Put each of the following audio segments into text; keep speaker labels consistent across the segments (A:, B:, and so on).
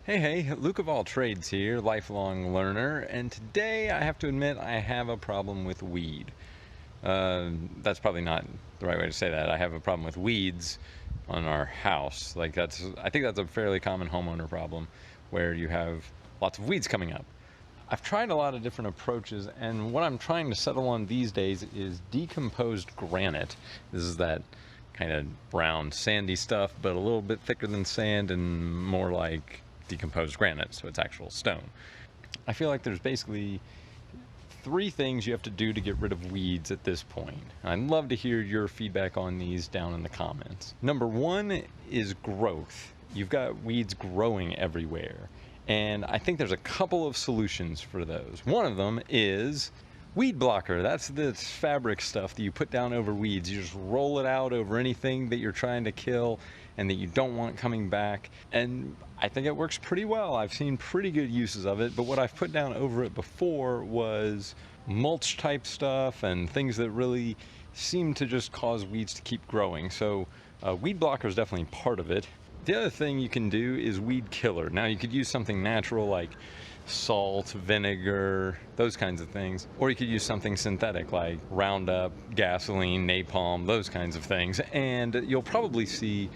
A: Hey, Luke of all trades here, lifelong learner, and today I have to admit I have a problem with weed. That's probably not the right way to say that. I have a problem with weeds on our house. I think that's a fairly common homeowner problem where you have lots of weeds coming up. I've tried a lot of different approaches, and what I'm trying to settle on these days is decomposed granite. This is that kind of brown, sandy stuff, but a little bit thicker than sand and more like decomposed granite, so it's actual stone. I feel like there's basically three things you have to do to get rid of weeds at this point. I'd love to hear your feedback on these down in the comments. Number one is growth. You've got weeds growing everywhere, and I think there's a couple of solutions for those. One of them is weed blocker. That's the fabric stuff that you put down over weeds. You just roll it out over anything that you're trying to kill and that you don't want coming back. And I think it works pretty well. I've seen pretty good uses of it, but what I've put down over it before was mulch type stuff and things that really seem to just cause weeds to keep growing. So weed blocker is definitely part of it. The other thing you can do is weed killer. Now you could use something natural like salt, vinegar, those kinds of things. Or you could use something synthetic like Roundup, gasoline, napalm, those kinds of things. And you'll probably see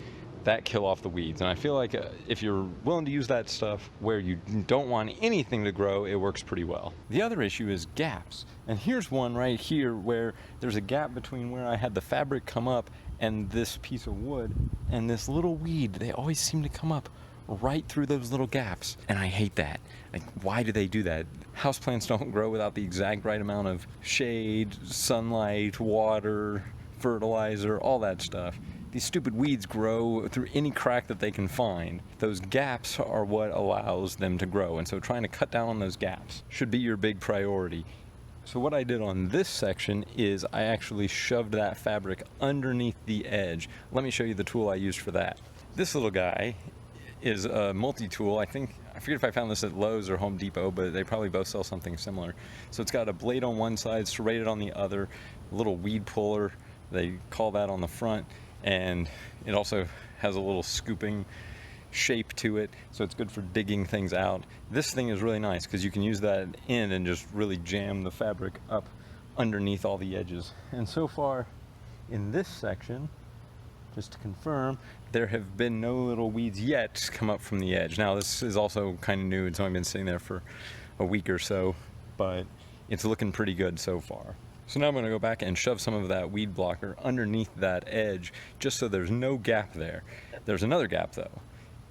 A: that kill off the weeds. And I feel like if you're willing to use that stuff where you don't want anything to grow, it works pretty well. The other issue is gaps. And here's one right here where there's a gap between where I had the fabric come up and this piece of wood, and this little weed, they always seem to come up right through those little gaps, and I hate that. Like, why do they do that? Houseplants don't grow without the exact right amount of shade, sunlight, water, fertilizer, all that stuff. These stupid weeds grow through any crack that they can find. Those gaps are what allows them to grow, and so trying to cut down on those gaps should be your big priority. So what I did on this section is I actually shoved that fabric underneath the edge. Let me show you the tool I used for that. This little guy is a multi-tool. I forget if I found this at Lowe's or Home Depot, but they probably both sell something similar. So it's got a blade on one side, serrated on the other, a little weed puller, they call that on the front, and it also has a little scooping shape to it, so it's good for digging things out. This thing is really nice because you can use that end and just really jam the fabric up underneath all the edges. And so far in this section, just to confirm, there have been no little weeds yet come up from the edge. Now this is also kind of new, it's only been sitting there for a week or so, but it's looking pretty good so far. So now I'm going to go back and shove some of that weed blocker underneath that edge just so there's no gap there. There's another gap though,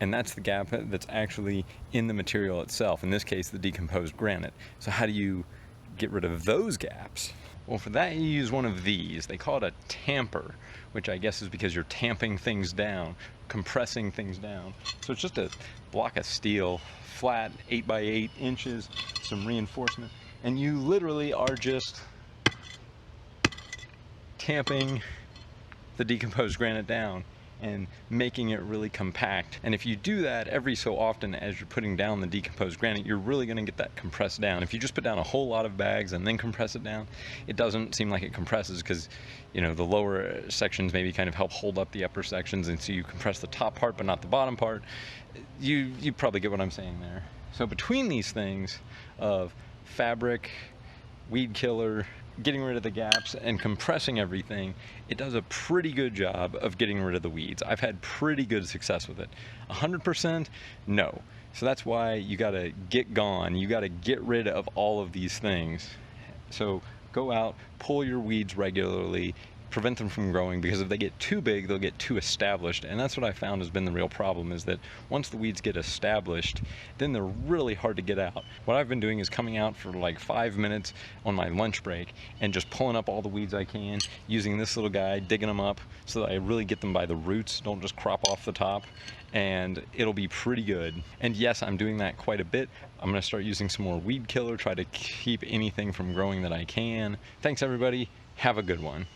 A: and that's the gap that's actually in the material itself, in this case the decomposed granite. So how do you get rid of those gaps? Well, for that you use one of these. They call it a tamper, which I guess is because you're tamping things down, compressing things down. So it's just a block of steel, flat, 8 by 8 inches, some reinforcement, and you literally are just tamping the decomposed granite down and making it really compact. And if you do that every so often as you're putting down the decomposed granite, you're really going to get that compressed down. If you just put down a whole lot of bags and then compress it down, it doesn't seem like it compresses because, you know, the lower sections maybe kind of help hold up the upper sections, and so you compress the top part but not the bottom part. You probably get what I'm saying there. So between these things of fabric, weed killer, getting rid of the gaps, and compressing everything, it does a pretty good job of getting rid of the weeds. I've had pretty good success with it. 100%? No. So that's why you gotta get gone. You gotta get rid of all of these things. So go out, pull your weeds regularly, prevent them from growing, because if they get too big, they'll get too established. And that's what I found has been the real problem, is that once the weeds get established, then they're really hard to get out. What I've been doing is coming out for like 5 minutes on my lunch break and just pulling up all the weeds I can, using this little guy, digging them up so that I really get them by the roots, don't just crop off the top, and it'll be pretty good. And yes, I'm doing that quite a bit. I'm gonna start using some more weed killer, try to keep anything from growing that I can. Thanks everybody, have a good one.